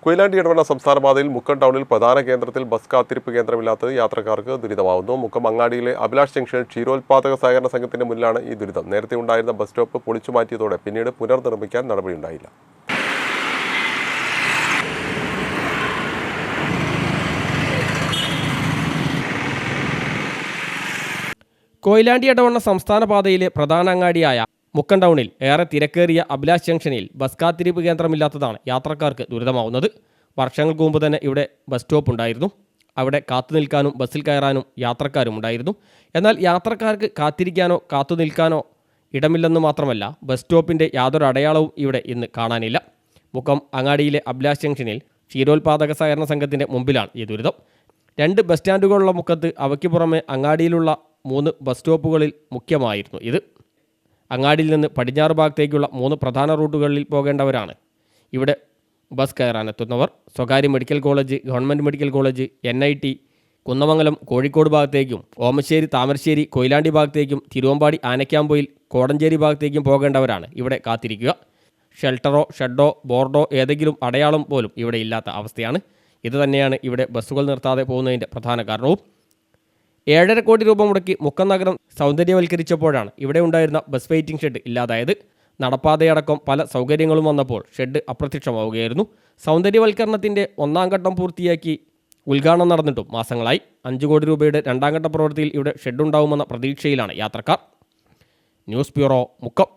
കൊയിലാണ്ടി ഇടവണ്ണ സംസ്ഥാന പാതയിൽ മുക്കം ടൗണിൽ പ്രധാന കേന്ദ്രത്തിൽ ബസ് കാത്തിരിപ്പ് കേന്ദ്രമില്ലാത്തത് യാത്രക്കാർക്ക് ദുരിതമാവുന്നു. മുക്കം അങ്ങാടിയിലെ അഭിലാഷ് ജംഗ്ഷനിൽ ക്ഷീരോത്പാദക സഹകരണ സംഘത്തിന്റെ മുന്നിലാണ് ഈ ദുരിതം. നേരത്തെ ഉണ്ടായിരുന്ന ബസ് സ്റ്റോപ്പ് പൊളിച്ചു മാറ്റിയതോടെ പിന്നീട് പുനർനിർമ്മിക്കാൻ നടപടിയുണ്ടായില്ല. കൊയിലാണ്ടി ഇടവണ്ണ സംസ്ഥാന പാതയിലെ പ്രധാന അങ്ങാടിയായ മുക്കം ടൗണിൽ ഏറെ തിരക്കേറിയ അഭിലാഷ് ജംഗ്ഷനിൽ ബസ് കാത്തിരിപ്പ് കേന്ദ്രമില്ലാത്തതാണ് യാത്രക്കാർക്ക് ദുരിതമാവുന്നത്. വർഷങ്ങൾക്ക് മുമ്പ് തന്നെ ഇവിടെ ബസ് സ്റ്റോപ്പ് ഉണ്ടായിരുന്നു. അവിടെ കാത്തു നിൽക്കാനും ബസ്സിൽ കയറാനും യാത്രക്കാരും ഉണ്ടായിരുന്നു. എന്നാൽ യാത്രക്കാർക്ക് കാത്തിരിക്കാനോ കാത്തു നിൽക്കാനോ ഇടമില്ലെന്ന് മാത്രമല്ല, ബസ് സ്റ്റോപ്പിൻ്റെ യാതൊരു അടയാളവും ഇവിടെ ഇന്ന് കാണാനില്ല. മുക്കം അങ്ങാടിയിലെ അഭിലാഷ് ജംഗ്ഷനിൽ ക്ഷീരോത്പാദക സഹകരണ സംഘത്തിൻ്റെ മുമ്പിലാണ് ഈ ദുരിതം. 2 ബസ് സ്റ്റാൻഡുകളുള്ള മുക്കത്ത് അവയ്ക്ക് പുറമെ അങ്ങാടിയിലുള്ള 3 ബസ് സ്റ്റോപ്പുകളിൽ മുഖ്യമായിരുന്നു ഇത്. അങ്ങാടിയിൽ നിന്ന് പടിഞ്ഞാറ് ഭാഗത്തേക്കുള്ള 3 പ്രധാന റൂട്ടുകളിൽ പോകേണ്ടവരാണ് ഇവിടെ ബസ് കയറാനെത്തുന്നവർ. സ്വകാര്യ medical college, government medical college, NIT, Kunnamangalam Kozhikode ഭാഗത്തേക്കും ഓമശ്ശേരി താമരശ്ശേരി കൊയിലാണ്ടി ഭാഗത്തേക്കും തിരുവമ്പാടി ആനക്കാമ്പൊയിൽ കോടഞ്ചേരി ഭാഗത്തേക്കും പോകേണ്ടവരാണ് ഇവിടെ കാത്തിരിക്കുക. ഷെൽട്ടറോ ഷെഡോ ബോർഡോ ഏതെങ്കിലും അടയാളം പോലും ഇവിടെ ഇല്ലാത്ത അവസ്ഥയാണ്. ഇതുതന്നെയാണ് ഇവിടെ ബസ്സുകൾ നിർത്താതെ പോകുന്നതിൻ്റെ പ്രധാന കാരണവും. 7.5 കോടി രൂപ മുടക്കി മുക്കം നഗരം സൗന്ദര്യവൽക്കരിച്ചപ്പോഴാണ് ഇവിടെ ഉണ്ടായിരുന്ന ബസ് വെയിറ്റിംഗ് ഷെഡ് ഇല്ലാതായത്. നടപ്പാതയടക്കം പല സൗകര്യങ്ങളും വന്നപ്പോൾ ഷെഡ് അപ്രത്യക്ഷമാവുകയായിരുന്നു. സൗന്ദര്യവൽക്കരണത്തിൻ്റെ 1ാം ഘട്ടം പൂർത്തിയാക്കി ഉദ്ഘാടനം നടന്നിട്ടും മാസങ്ങളായി. 5 കോടി രൂപയുടെ 2ാം ഘട്ട പ്രവൃത്തിയിൽ ഇവിടെ ഷെഡുണ്ടാവുമെന്ന പ്രതീക്ഷയിലാണ് യാത്രക്കാർ. News bureau, Mukkam.